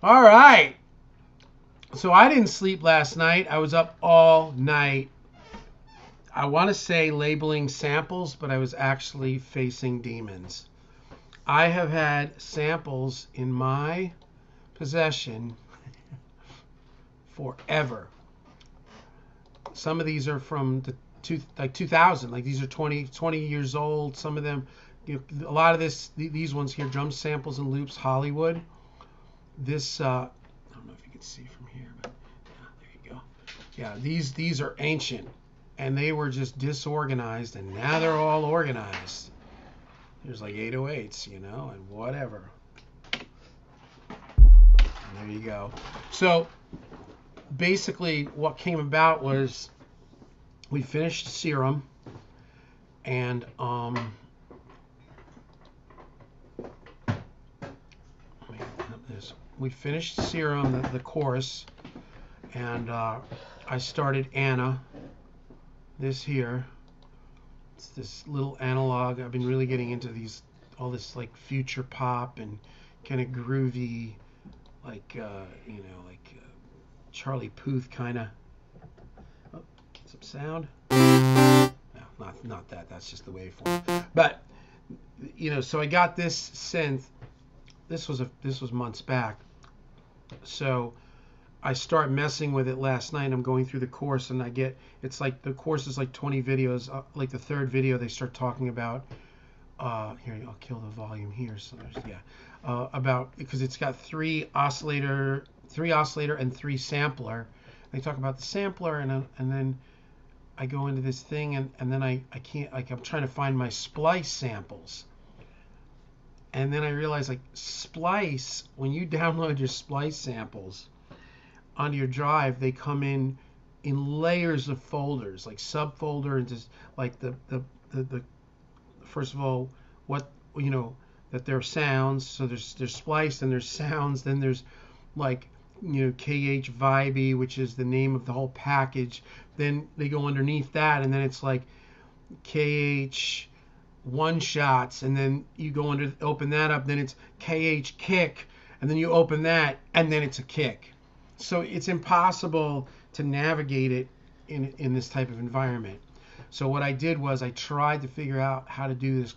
All right. So I didn't sleep last night. I was up all night. I want to say labeling samples, but I was actually facing demons. I have had samples in my possession forever. Some of these are from the 2000. Like these are 20 years old. Some of them, a lot of these ones here, drum samples and loops, Hollywood. This, I don't know if you can see from here, but yeah, there you go. Yeah, these are ancient, and they were just disorganized, and now they're all organized. There's like 808s, and whatever. And there you go. So basically, what came about was we finished Serum, and we finished Serum, the chorus, and I started Anna. This here, it's this little analog. I've been really getting into all this like future pop and kind of groovy, like Charlie Puth kind of. Oh, get some sound. No, not that. That's just the waveform. But so I got this synth. This was months back. So I start messing with it last night. I'm going through the course, and it's like the course is like 20 videos. Like the third video, they start talking about. Here, I'll kill the volume here. So about, because it's got three oscillator and 3 sampler. They talk about the sampler, and then I go into this thing, and then I can't, like, I'm trying to find my splice samples. And then I realized, like, splice, when you download your splice samples onto your drive, they come in layers of folders, like subfolder, and just like the first of all, what, that there are sounds. So there's splice, and there's sounds, then there's like, KH Vibey, which is the name of the whole package. Then they go underneath that, and then it's like KH one shots, and then you go open that up, then it's KH kick, and then you open that, and then it's a kick. So it's impossible to navigate it in this type of environment. So what I did was I tried to figure out how to do this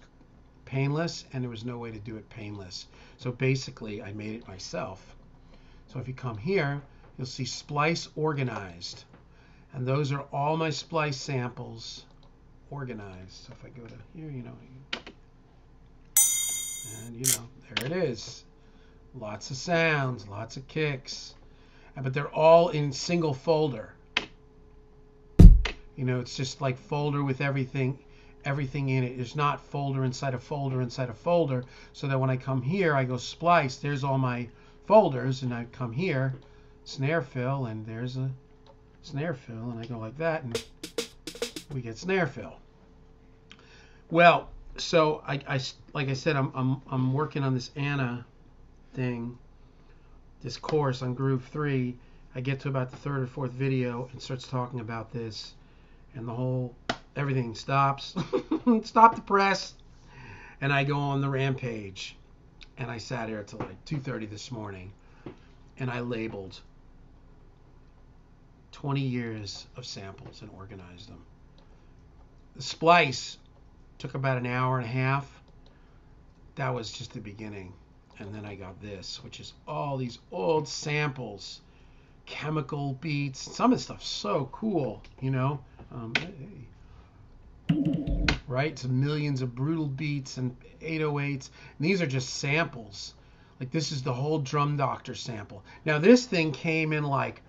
painless, and there was no way to do it painless. So basically I made it myself. So if you come here, you'll see splice organized, and those are all my splice samples organized. So if I go to here, and there it is. Lots of sounds, lots of kicks, but they're all in single folder. It's just like folder with everything in it. There's not folder inside a folder inside a folder, so that when I come here, I go splice, there's all my folders, and I come here, snare fill, and there's a snare fill, and I go like that, and we get snare fill. Well, so I like I said, I'm working on this Anna thing, this course on Groove 3. I get to about the 3rd or 4th video and starts talking about this, and everything stops. Stop the press, and I go on the rampage. And I sat here till like 2:30 this morning, and I labeled 20 years of samples and organized them. The splice took about an hour and a half. That was just the beginning. And then I got this, which is all these old samples, chemical beats. Some of the stuff's so cool, right? It's millions of brutal beats and 808s. And these are just samples. Like, this is the whole Drum Doctor sample. Now, this thing came in like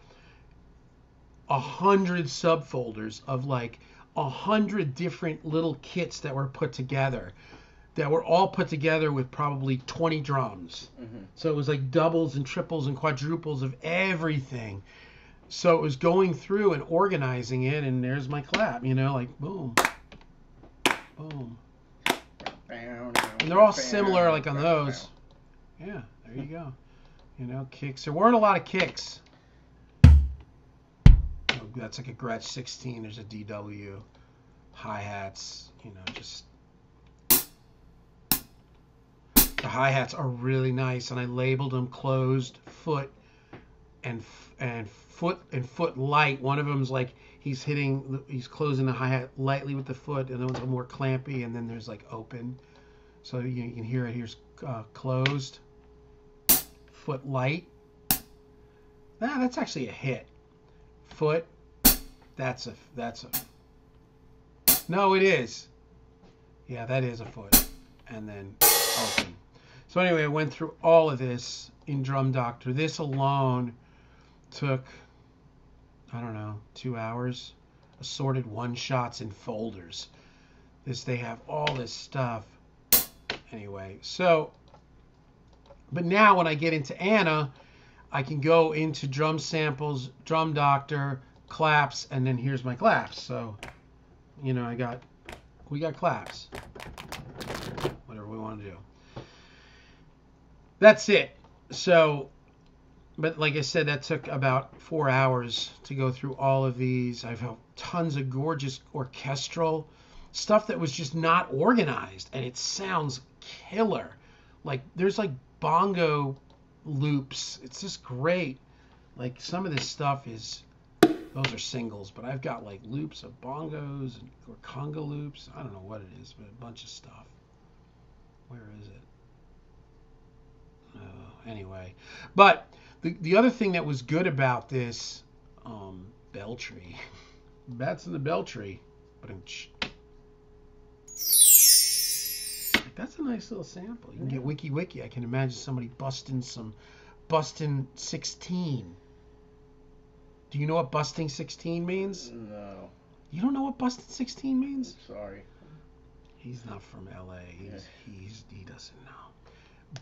100 subfolders of like 100 different little kits that were put together, that were all put together with probably 20 drums. Mm-hmm. So it was like doubles and triples and quadruples of everything. So it was going through and organizing it, and there's my clap, like boom, boom. And they're all similar, like on those. Yeah, there you go. Kicks. There weren't a lot of kicks. That's like a Gretsch 16. There's a DW. Hi-hats. Just... The of hi-hats are really nice, and I labeled them closed, foot, and foot light. One of them's like he's closing the hi-hat lightly with the foot, and the one's more clampy, and then there's like open. So you can hear it. Here's closed, foot light. That's actually a hit. Foot. That's a. No, it is. Yeah, that is a foot. And then open. So anyway, I went through all of this in Drum Doctor. This alone took, I don't know, 2 hours. Assorted one-shots in folders. They have all this stuff. Anyway, so, but now when I get into Anna, I can go into drum samples, Drum Doctor, claps, and then here's my claps. So, you know, we got claps. Whatever we want to do. That's it. So, but like I said, that took about 4 hours to go through all of these. I've had tons of gorgeous orchestral stuff that was just not organized, and it sounds killer. Like there's like bongo loops. It's just great. Like some of this stuff is, those are singles, but I've got like loops of bongos or conga loops. I don't know what it is, but a bunch of stuff. Where is it? Anyway, but the other thing that was good about this bell tree, bats in the bell tree, but that's a nice little sample. You can get wiki. I can imagine somebody busting 16. Do you know what busting 16 means? No. You don't know what busting 16 means? Sorry. He's not from LA. He doesn't know.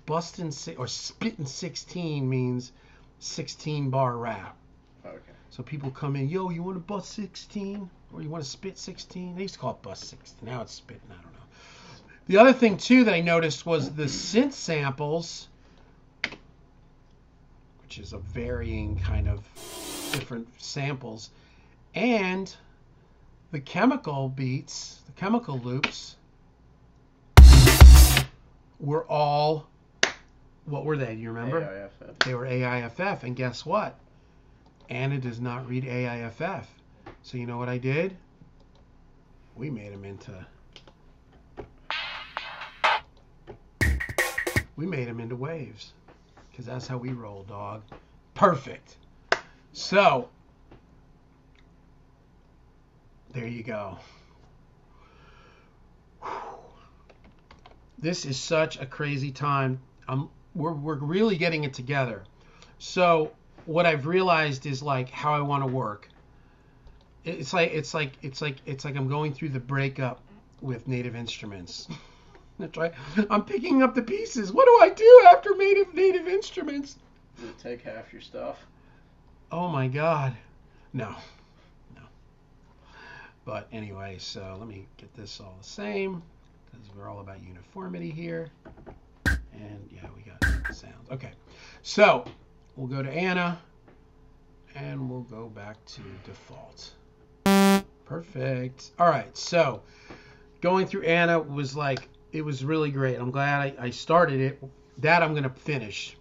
Busting or spitting 16 means 16 bar rap. Okay. So people come in, yo, you want to bust 16? Or you want to spit 16? They used to call it bust 16. Now it's spitting. I don't know. The other thing, too, that I noticed was the synth samples, which is a varying kind of different samples, and the chemical beats, the chemical loops, were all, what were they? Do you remember? AIFF. They were AIFF, and guess what? Anna does not read AIFF. So you know what I did? We made them into waves, because that's how we roll, dog. Perfect. So there you go. This is such a crazy time. We're really getting it together. So what I've realized is like how I want to work. It's like I'm going through the breakup with Native Instruments. That's right. I'm picking up the pieces. What do I do after Native Instruments? Does it take half your stuff? Oh my God. No. But anyway, so let me get this all the same, because we're all about uniformity here. And yeah, we got sounds. Okay. So we'll go to Anna, and we'll go back to default. Perfect. All right. So going through Anna was like, it was really great. I'm glad I started it. That I'm going to finish.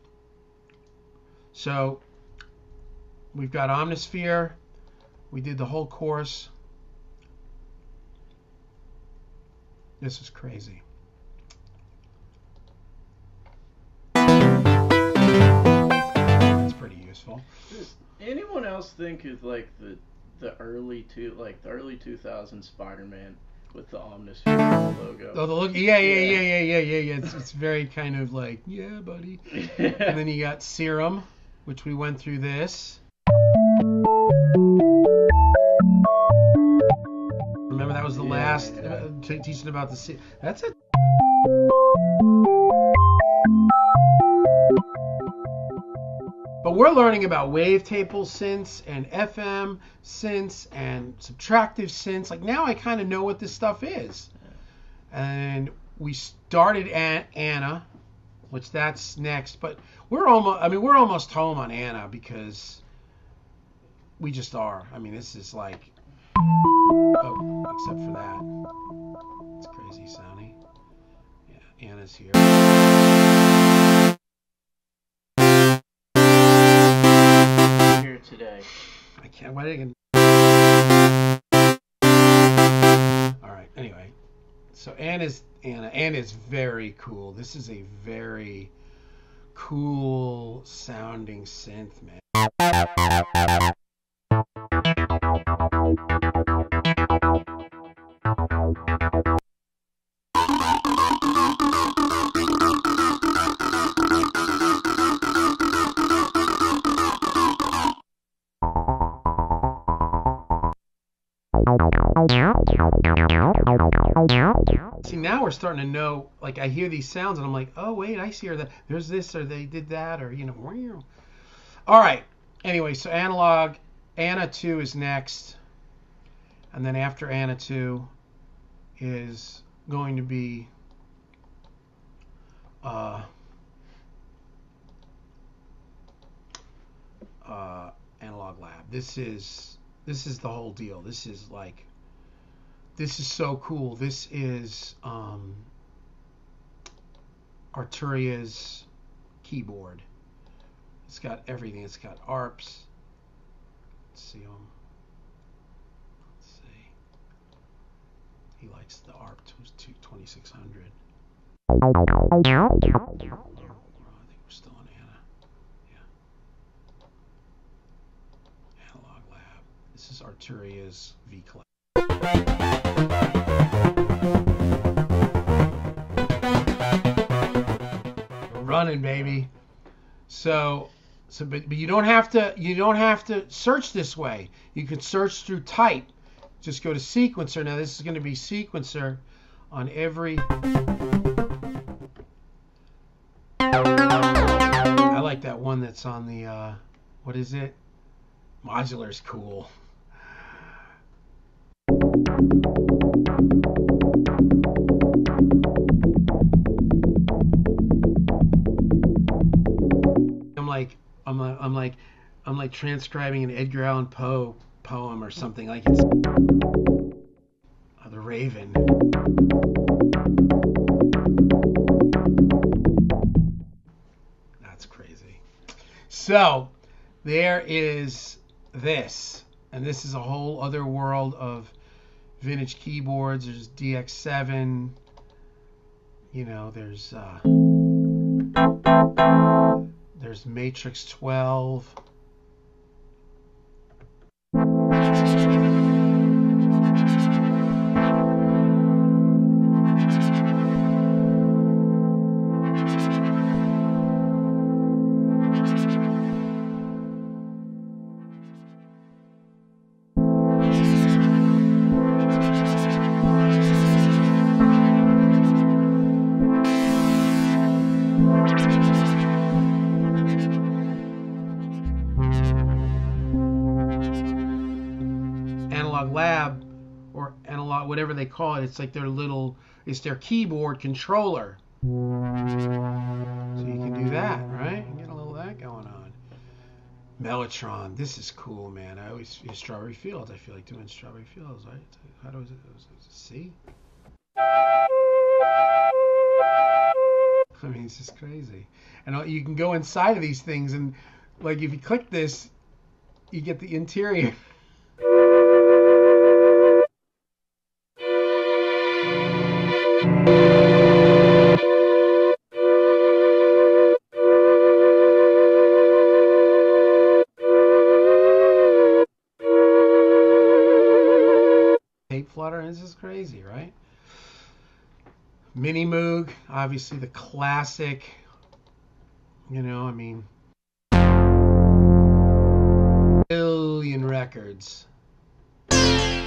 So we've got Omnisphere. We did the whole course. This is crazy. It's pretty useful. Does anyone else think of like the early 2000 Spider-Man with the Omnisphere logo? Oh, the look. Yeah. It's very kind of like, yeah, buddy. And then you got Serum, which we went through this. Remember that was the last teaching about the. That's it. But we're learning about wavetable synths and FM synths and subtractive synths. Like now I kind of know what this stuff is. And we started at Anna, which that's next. But we're almost home on Anna, because we just are. I mean, this is like, oh, except for that. It's crazy sounding. Yeah. Anna's here. Here today. I can't. Why did All right. Anyway, so Anna's very cool. This is a very cool sounding synth, man. See, now we're starting to know, like, I hear these sounds and I'm like, oh wait, I see, or that there's this, or they did that, or all right. Anyway, so analog, Anna 2 is next, and then after Anna 2 is going to be Analog Lab. This is the whole deal. This is so cool. This is Arturia's keyboard. It's got everything. It's got ARPs. Let's see him. Let's see. He likes the ARP 2600. I think we're still on Anna. Yeah. Analog Lab. This is Arturia's V-Class. Running, baby. But you don't have to search this way. You can search through type. Just go to sequencer. Now this is going to be sequencer on every. I like that one that's on the what is it? Modular is cool. I'm like transcribing an Edgar Allan Poe poem or something, like it's The Raven. That's crazy. So there is this, and this is a whole other world of vintage keyboards. There's DX7, there's Matrix 12. Lab or Analog, whatever they call it, it's like it's their keyboard controller. So you can do that, right? You get a little of that going on. Mellotron, this is cool, man. I always feel Strawberry Fields. I feel like doing Strawberry Fields, right? How do I see? I mean, it's just crazy. And you can go inside of these things, and like if you click this, you get the interior. Tape flutter, this is crazy, right? Mini Moog, obviously the classic, I mean, billion records. Some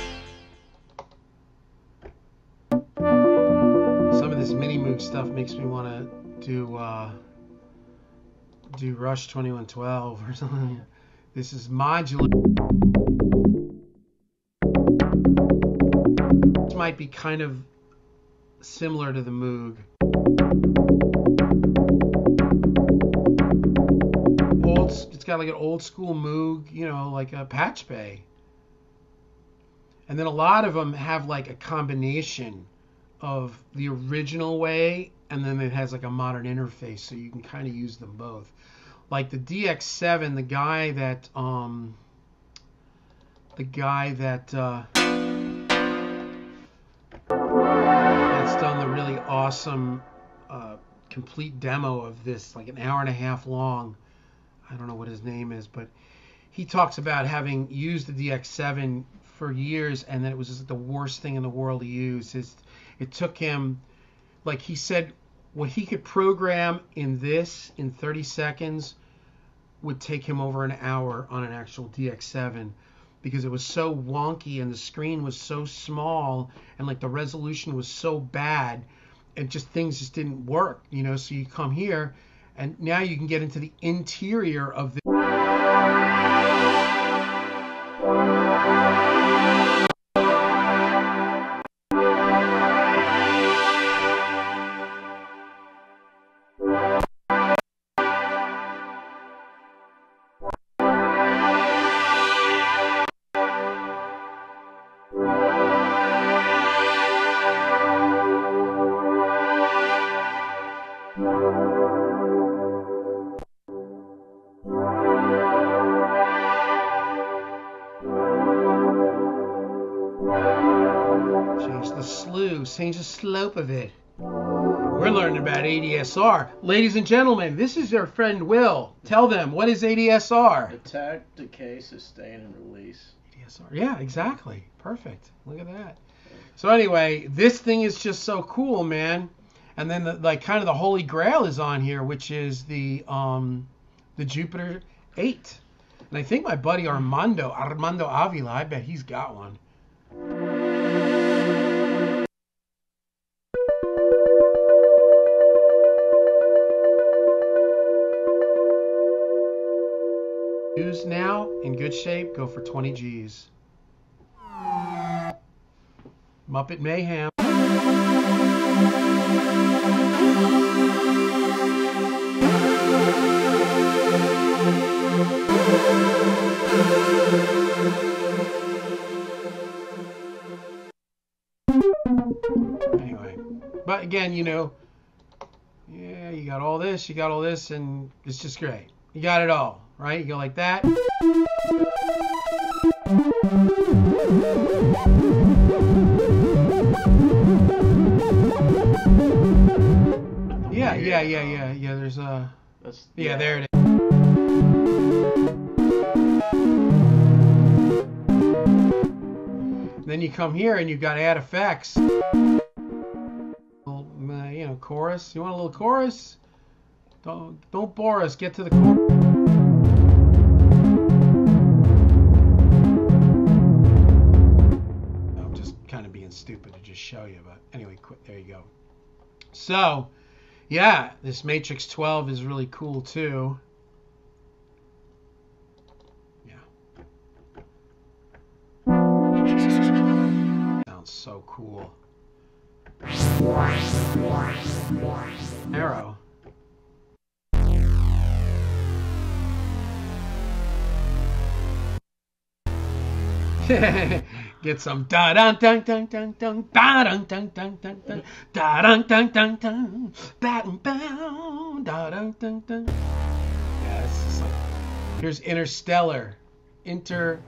of this Mini Moog stuff makes me want to do Rush 2112 or something. This is modular. This might be kind of similar to the Moog. It's got like an old school Moog, like a patch bay. And then a lot of them have like a combination of the original way and then it has like a modern interface, so you can kind of use them both. Like the DX7, the guy that's done the really awesome complete demo of this, like an hour and a half long. I don't know what his name is, but he talks about having used the DX7 for years, and then it was just the worst thing in the world to use. It took him, like he said, what he could program in this in 30 seconds would take him over an hour on an actual DX7, because it was so wonky and the screen was so small and like the resolution was so bad, and just things just didn't work, you know. So you come here and now you can get into the interior of the change the slope of it. We're learning about ADSR. Ladies and gentlemen, this is your friend Will. Tell them, what is ADSR? Attack, decay, sustain, and release. ADSR. Yeah, exactly. Perfect. Look at that. So anyway, this thing is just so cool, man. And then kind of the holy grail is on here, which is the Jupiter 8. And I think my buddy Armando Avila, I bet he's got one. Used now, in good shape, go for 20 G's. Muppet Mayhem. Anyway, but again, you know, yeah, you got all this, and it's just great. You got it all, right? You go like that. Yeah. There's a. Yeah, there it is. Then you come here and you've got add effects. You know, chorus. You want a little chorus? Don't bore us. Get to the chorus. I'm just kind of being stupid to just show you, but anyway, there you go. So, yeah, this Matrix 12 is really cool too. Sounds so cool. Arrow. Get some da dun dun dun dun dun da dun dun dun dun dun da dun dun dun dun da dun da dun dun dun. Yeah, this is like, here's Interstellar. Interstellar.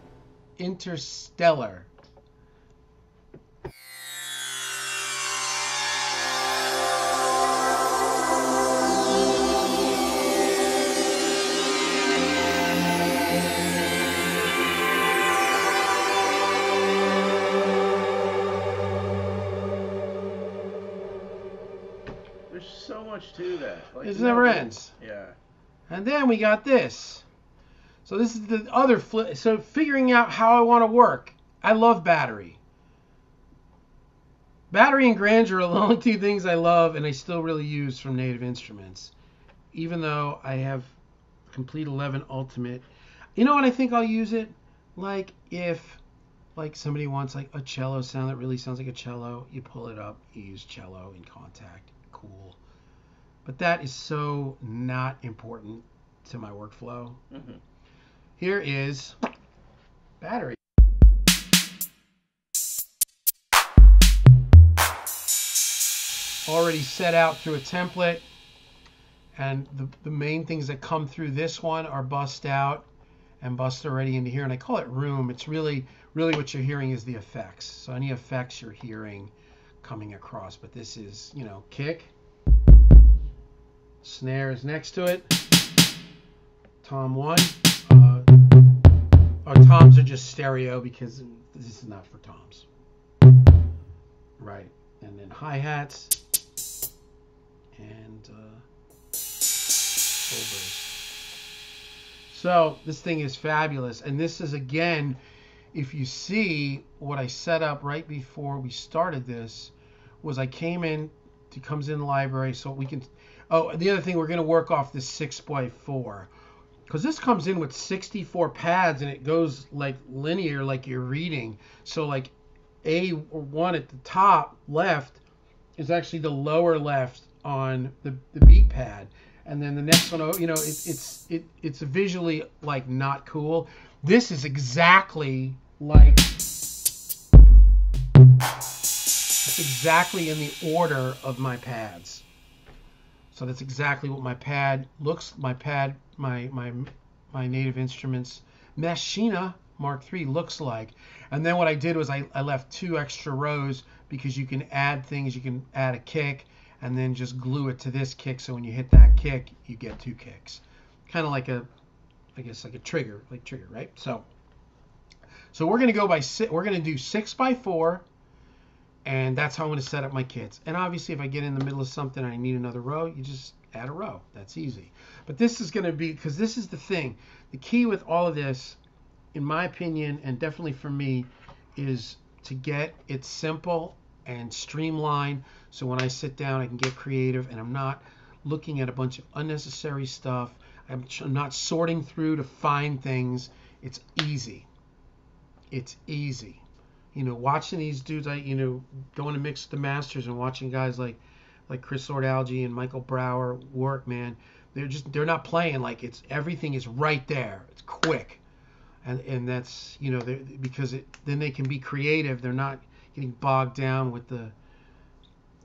There's so much to that. Like, It never ends. Yeah. And then we got this. So this is the other flip. So figuring out how I want to work. I love battery. Battery and grandeur are the only two things I love and I still really use from Native Instruments. Even though I have Complete 11 Ultimate. You know what I think I'll use it? Like if like somebody wants like a cello sound that really sounds like a cello, you pull it up, you use cello in Contact. Cool. But that is so not important to my workflow. Mm-hmm. Here is battery. already set out through a template. And the main things that come through this one are bust out and bust already into here. And I call it room. It's really what you're hearing is the effects. So any effects you're hearing coming across. But this is, you know, kick. Snare is next to it. Tom 1. Our toms are just stereo because this is not for toms. Right. And then hi-hats. And overs. So this thing is fabulous. And this is, again, if you see what I set up right before we started this, was I came in, it comes in the library so we can... Oh, the other thing, we're going to work off this 6x4. Because this comes in with 64 pads and it goes like linear, like you're reading. So like A1 at the top left is actually the lower left on the beat pad. And then the next one, you know, it's visually like not cool. This is exactly like... It's exactly in the order of my pads. So that's exactly what my pad looks. My Native Instruments Machina Mark III looks like. And then what I did was I left 2 extra rows because you can add things. You can add a kick and then just glue it to this kick. So when you hit that kick, you get 2 kicks. Kind of like I guess like a trigger, right? So we're gonna go we're gonna do 6x4. And that's how I'm going to set up my kits. And obviously, if I get in the middle of something and I need another row, you just add a row. That's easy. But this is going to be, because this is the thing. The key with all of this, in my opinion, and definitely for me, is to get it simple and streamlined. So when I sit down, I can get creative and I'm not looking at a bunch of unnecessary stuff. I'm not sorting through to find things. It's easy. It's easy. You know, watching these dudes, going to mix the masters and watching guys like Chris Ordalgi and Michael Brower work, man. They're not playing like everything is right there. It's quick, and that's, you know, because then they can be creative. They're not getting bogged down with the,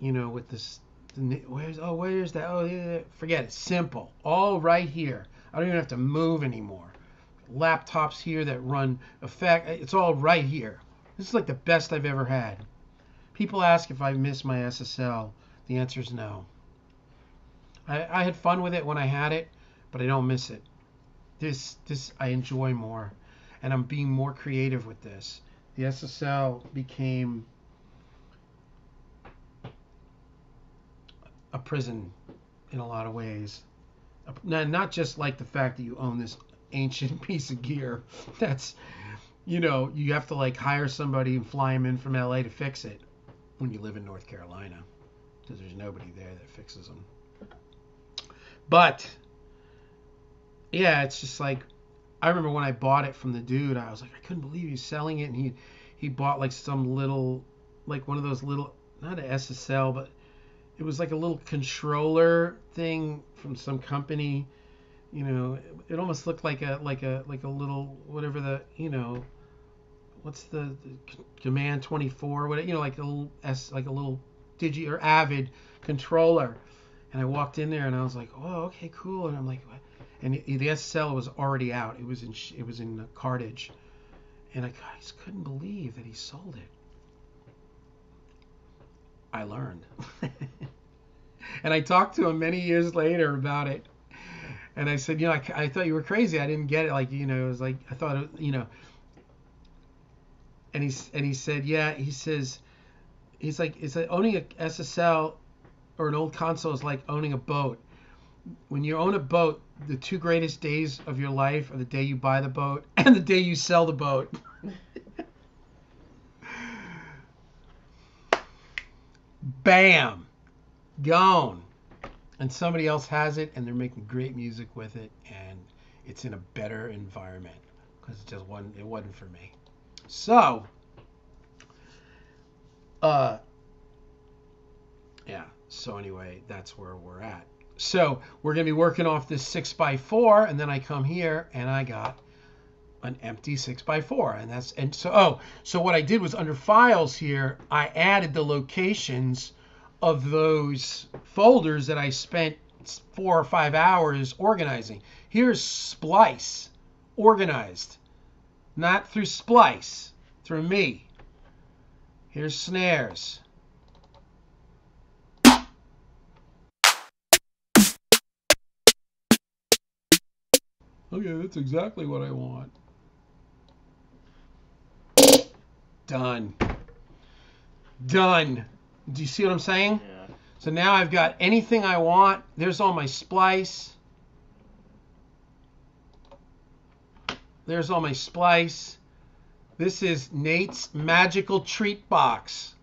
you know, with this. Where's that? Oh, yeah, forget it. Simple, all right here. I don't even have to move anymore. Laptops here that run effect. It's all right here. This is like the best I've ever had. People ask if I miss my SSL. The answer is no. I had fun with it when I had it, but I don't miss it. This I enjoy more, and I'm being more creative with this. The SSL became a prison in a lot of ways. Not just like the fact that you own this ancient piece of gear. That's... You know, you have to like hire somebody and fly them in from LA to fix it when you live in North Carolina, because there's nobody there that fixes them. But yeah, it's just like, I remember when I bought it from the dude, I was like, I couldn't believe he was selling it, and he bought like some little, like one of those little, not an SSL, but it was like a little controller thing from some company. You know, it almost looked like a little, whatever the, you know, what's the Command 24, what, you know, like a little Digi or Avid controller. And I walked in there and I was like, oh, okay, cool. And I'm like, what? And the SSL was already out. It was in cartage. And I just couldn't believe that he sold it. I learned. And I talked to him many years later about it. And I said, you know, I thought you were crazy. I didn't get it. Like, you know, it was like, I thought, you know. And he said, yeah. He says, he's like, it's like owning a SSL or an old console is like owning a boat. When you own a boat, the 2 greatest days of your life are the day you buy the boat and the day you sell the boat. Bam, gone. And somebody else has it, and they're making great music with it, and it's in a better environment, because it wasn't for me. So, yeah. So anyway, that's where we're at. So we're gonna be working off this 6x4, and then I come here and I got an empty 6x4, so what I did was under files here, I added the locations of those folders that I spent 4 or 5 hours organizing. Here's Splice, organized, not through Splice, through me. Here's snares. Okay, that's exactly what I want. Done. Done. Do you see what I'm saying? Yeah. So now I've got anything I want. There's all my splice. There's all my splice. This is Nate's Magical Treat Box.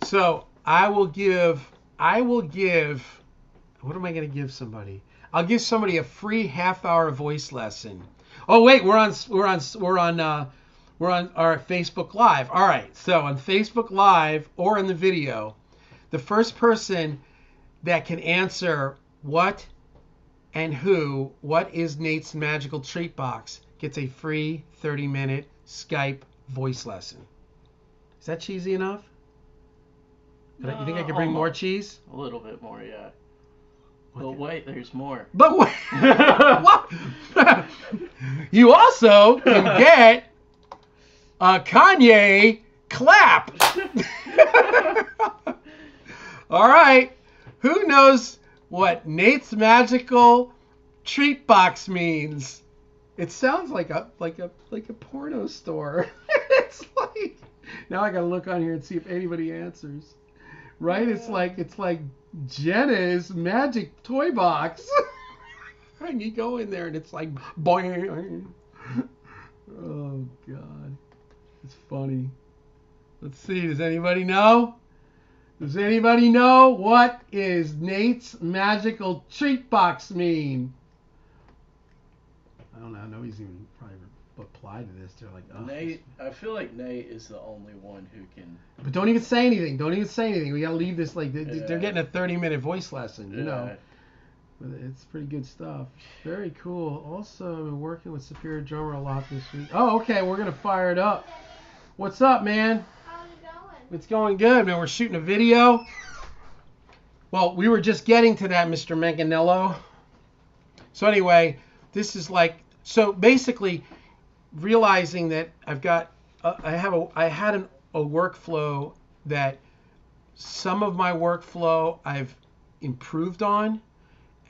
So I will give, what am I going to give somebody? I'll give somebody a free half-hour voice lesson. Oh wait, we're on our Facebook Live. All right, so on Facebook Live or in the video, the first person that can answer what is Nate's Magical Treat Box gets a free 30-minute Skype voice lesson. Is that cheesy enough? You think I could bring more cheese? A little bit more, yeah. But wait, there's more. But wait, what? You also can get a Kanye clap. All right. Who knows what Nate's Magical Treat Box means? It sounds like a porno store. It's like, now I gotta look on here and see if anybody answers. Right? It's like Jenna's Magic Toy Box. And you go in there and it's like boing. Oh God. It's funny. Let's see, does anybody know? Does anybody know what is Nate's Magical Treat Box mean? I don't know. Nobody's even probably applied to this. They're like, oh. Nate, I feel like Nate is the only one who can. But don't even say anything. Don't even say anything. We gotta leave this like they're getting a 30-minute voice lesson. You know. But it's pretty good stuff. Very cool. Also, I've been working with Superior Drummer a lot this week. Oh, okay. We're gonna fire it up. What's up, man? How's it going? It's going good, man. We're shooting a video. Well, we were just getting to that, Mr. Manganello. So anyway, this is like, so basically realizing that I've got, I had a workflow that some of my workflow I've improved on,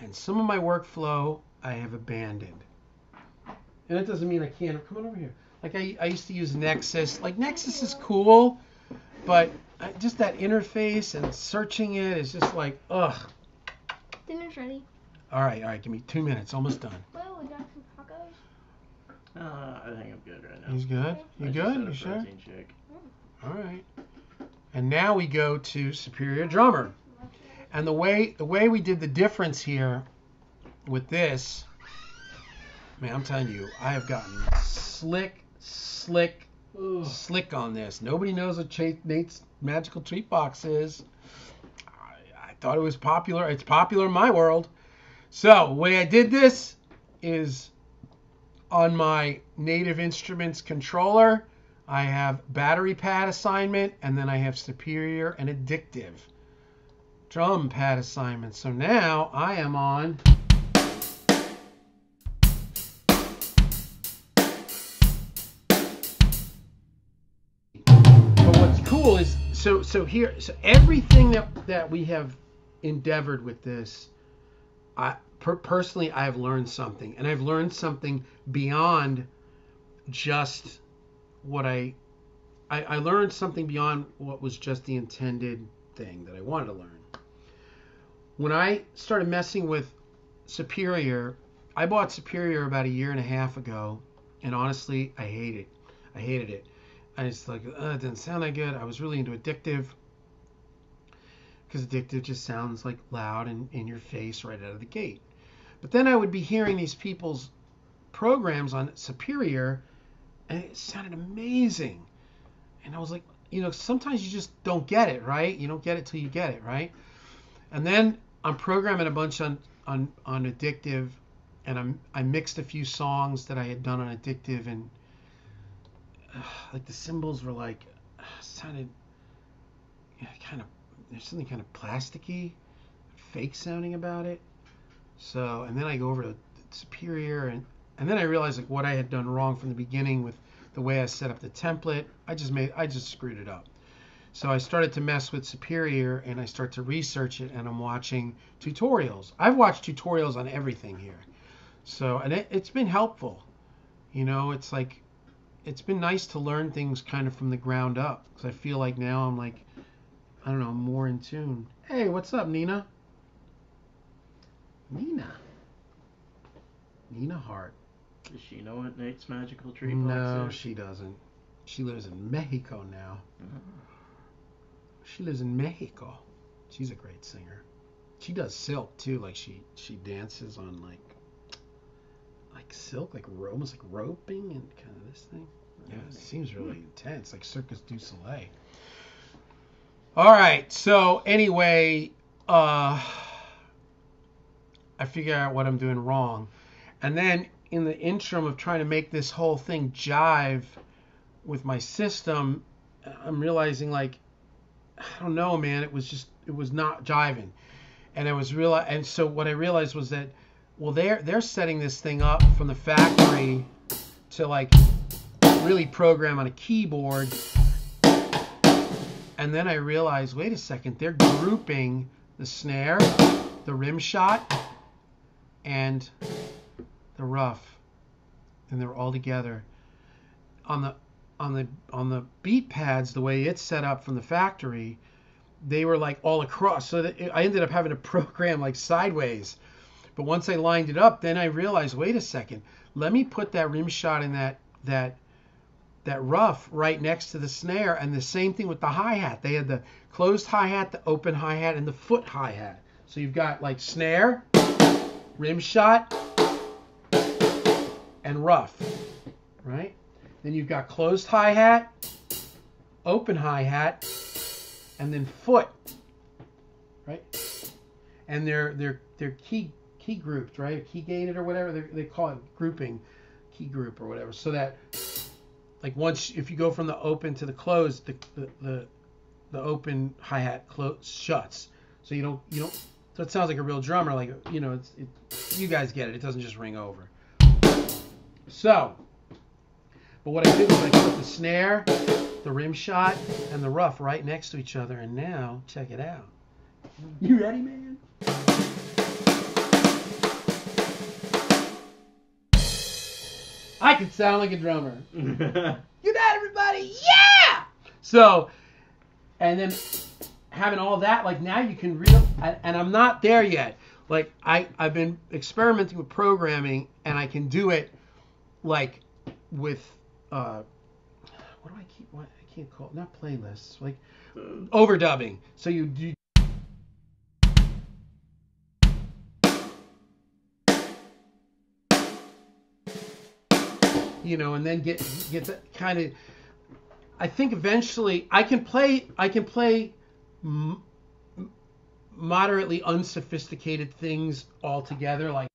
and some of my workflow I have abandoned. And that doesn't mean I can't. Come on over here. Like I used to use Nexus. Like Nexus is cool, but just that interface and searching it is just like, ugh. Dinner's ready. All right. Give me 2 minutes. Almost done. Well, we got some tacos. I think I'm good right now. He's good? You good? You sure? All right. And now we go to Superior Drummer. And the way we did the difference here with this, man, I'm telling you, I have gotten slick on this. Nobody knows what Nate's Magical Treat Box is. I thought it was popular. It's popular in my world. So the way I did this is on my Native Instruments controller, I have battery pad assignment, and then I have Superior and Addictive drum pad assignment. So now I am on cool is so everything that we have endeavored with this, personally I have learned something, and I've learned something beyond just what I learned something beyond what was just the intended thing that I wanted to learn. When I started messing with Superior, I bought Superior about 1.5 years ago, and honestly I hated it. I was like, it didn't sound that good. I was really into Addictive, because Addictive just sounds like loud and in your face right out of the gate. But then I would be hearing these people's programs on Superior, and it sounded amazing. And I was like, sometimes you just don't get it, right? You don't get it till you get it, right? And then I'm programming a bunch on Addictive, and I mixed a few songs that I had done on Addictive, and like the cymbals were like sounded kind of there's something kind of plasticky, fake sounding about it. So, and then I go over to Superior, and then I realized like what I had done wrong from the beginning with the way I set up the template. I just screwed it up. So I started to mess with Superior, and I start to research it, and I'm watching tutorials. I've watched tutorials on everything here. So, and it's been helpful. You know, it's like, it's been nice to learn things kind of from the ground up, because I feel like now I'm like, I don't know, I'm more in tune. Hey, what's up, Nina? Nina Hart. Does she know what Nate's magical tree box No, is? she doesn't. She lives in Mexico now. Mhm. She lives in Mexico. She's a great singer. She does silk too. Like she dances on like silk, like almost like roping and kind of this thing. Yeah, it seems really intense, like Circus du Soleil. All right. So anyway, I figure out what I'm doing wrong, and then in the interim of trying to make this whole thing jive with my system, I'm realizing like, I don't know, man, it was not jiving. And so what I realized was that, well, they're setting this thing up from the factory to like really program on a keyboard. And then I realized, wait a second, they're grouping the snare, the rim shot, and the rough, and they're all together. On the beat pads, the way it's set up from the factory, they were like all across. So that I ended up having to program like sideways. But once I lined it up, then I realized, wait a second, let me put that rim shot in that rough right next to the snare, and the same thing with the hi-hat. They had the closed hi-hat, the open hi-hat, and the foot hi-hat. So you've got like snare, rim shot, and rough, right? Then you've got closed hi-hat, open hi-hat, and then foot, right? And they're key grouped, right? Key gated or whatever they call it, grouping, key group or whatever. So that like once, if you go from the open to the closed, the open hi-hat shuts. So you don't. So it sounds like a real drummer, like, you know, you guys get it. It doesn't just ring over. So, but what I did was I put the snare, the rim shot, and the rough right next to each other, and now check it out. You ready, man? I can sound like a drummer. Good night, everybody. Yeah. So, and then having all that, like now you can and I'm not there yet. Like I've been experimenting with programming, and I can do it like with what I can't call it, not playlists, like overdubbing. So you you know, and then get that kind of. I think eventually I can play moderately unsophisticated things all together, like.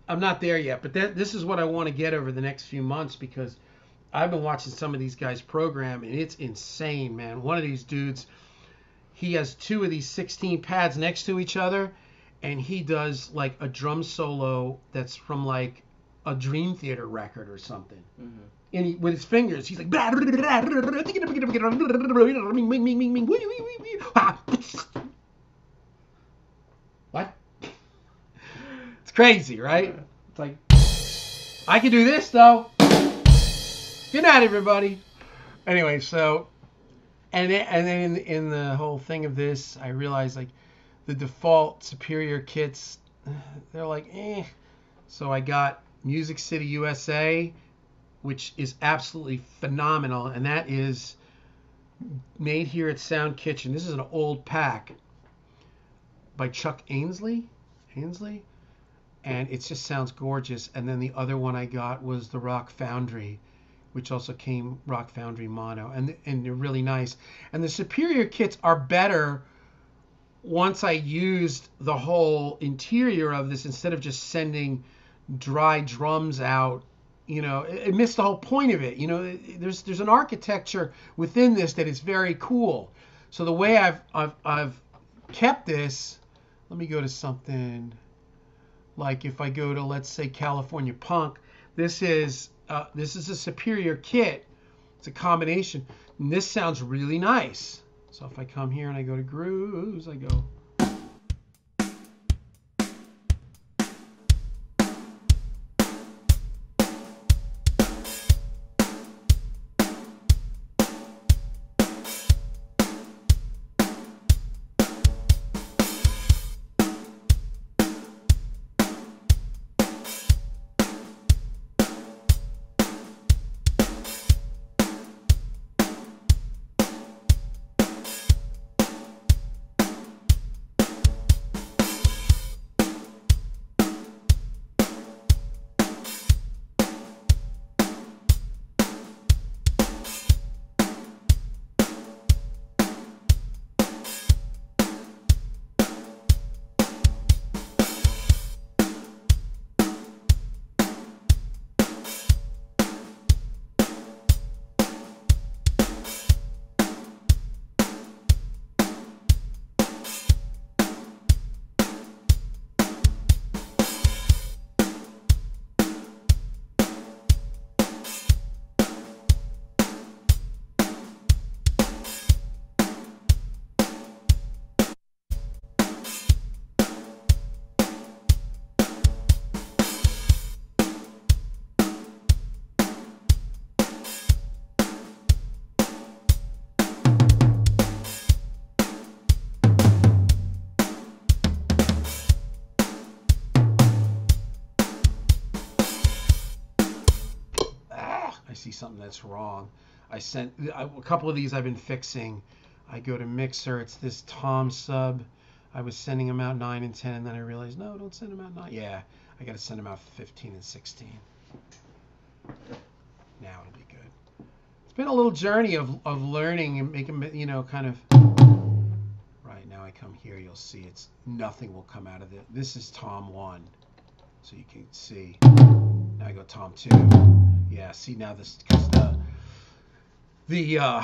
I'm not there yet, but this is what I want to get over the next few months, because I've been watching some of these guys program, and it's insane, man. One of these dudes, he has two of these 16 pads next to each other, and he does like a drum solo that's from like a Dream Theater record or something. Mm-hmm. And with his fingers, he's like, what? It's crazy, right? It's like, I can do this though. Good night, everybody. Anyway, so, and then in the whole thing of this, I realized like the default Superior kits, they're like, eh. So I got Music City USA, which is absolutely phenomenal, and that is made here at Sound Kitchen. This is an old pack by Chuck Ainsley, and it just sounds gorgeous. And then the other one I got was the Rock Foundry, which also came Rock Foundry mono, and they're really nice. And the Superior kits are better once I used the whole interior of this, instead of just sending dry drums out you know, it missed the whole point of it. You know, there's an architecture within this that is very cool. So the way I've kept this, let me go to something like if I go to, let's say, California Punk. This is a superior kit. It's a combination, and this sounds really nice. So if I come here and I go to grooves, I go. See something that's wrong. I sent a couple of these I've been fixing. I go to mixer, it's this Tom sub. I was sending them out 9 and 10, and then I realized, no, don't send them out 9. Yeah, I got to send them out 15 and 16. Now it'll be good. It's been a little journey of learning and making, you know, kind of. Right, now I come here, you'll see it's nothing will come out of it. This is Tom 1, so you can see. Now I go Tom 2. Yeah, see now this, because the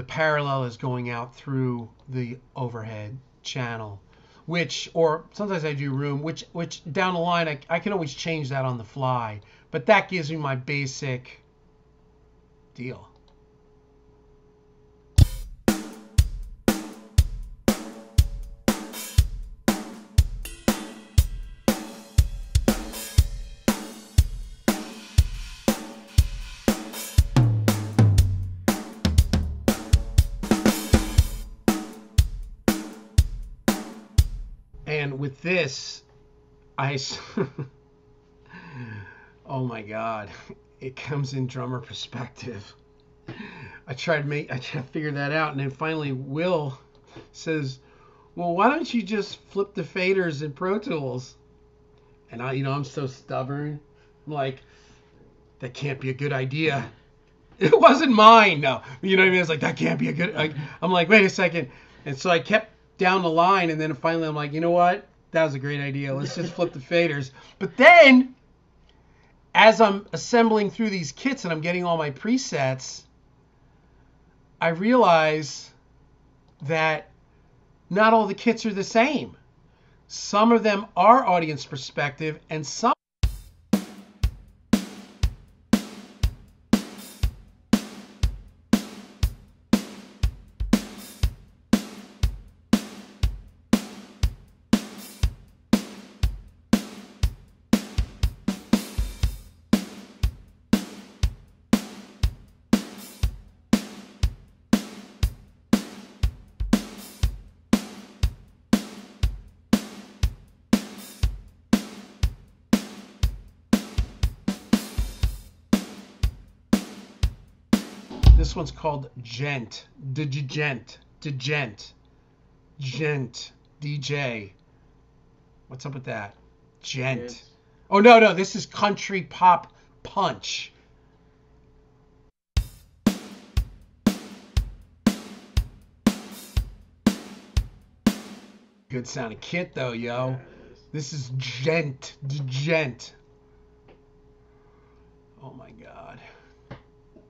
parallel is going out through the overhead channel, which, or sometimes I do room, which down the line I can always change that on the fly, but that gives me my basic deal. And with this, oh my God, it comes in drummer perspective. I tried to figure that out, and then finally Will says, "Well, why don't you just flip the faders in Pro Tools?" And I'm so stubborn. I'm like, that can't be a good idea. It wasn't mine, no. You know what I mean? It's like, that can't be a good. I'm like, wait a second, and so I kept down the line, and then finally I'm like, you know what? That was a great idea. Let's just flip the faders. But then, as I'm assembling through these kits and I'm getting all my presets, I realize that not all the kits are the same. Some of them are audience perspective, and some this one's called Gent. Gent. DJ. What's up with that? Gent. Yes. Oh, no. This is Country Pop Punch. Good sounding kit, though, yo. Yeah, This is Gent. Oh my God.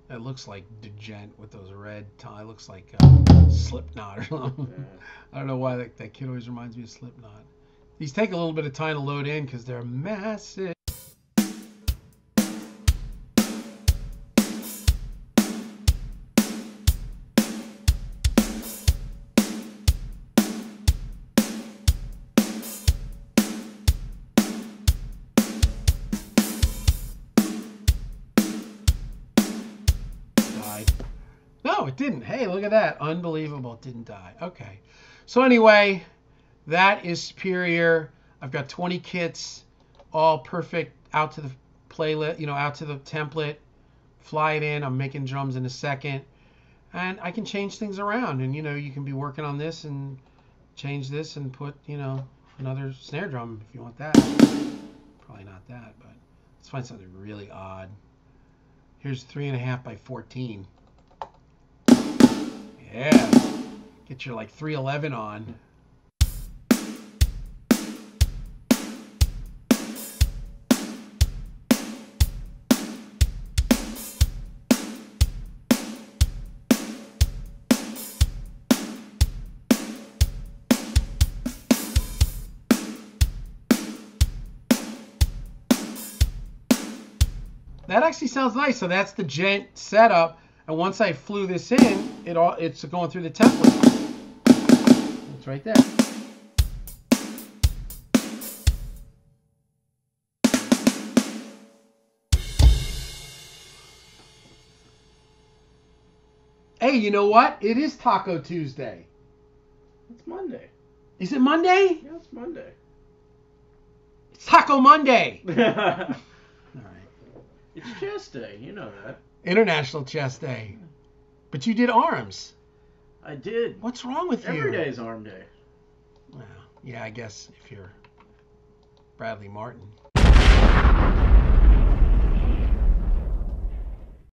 That looks like Degent with those red tie. It looks like Slipknot or something. Yeah. I don't know why that kid always reminds me of Slipknot. These take a little bit of time to load in because they're massive. No, it didn't. Hey, look at that. Unbelievable. It didn't die. Okay. So anyway, that is Superior. I've got 20 kits, all perfect, out to the playlist, out to the template. Fly it in. I'm making drums in a second. And I can change things around. And, you can be working on this and change this and put, another snare drum if you want that. Probably not that, but let's find something really odd. Here's 3.5 by 14. Yeah, get your 311 on. That actually sounds nice. So that's the Gent setup. And once I flew this in, it's going through the template. It's right there. Hey, you know what? It is Taco Tuesday. It's Monday. Is it Monday? Yeah, it's Monday. It's Taco Monday. All right. It's chest day. You know that. International Chest Day. But you did arms. I did. What's wrong with you? Every day's arm day. Well, yeah, I guess if you're Bradley Martin.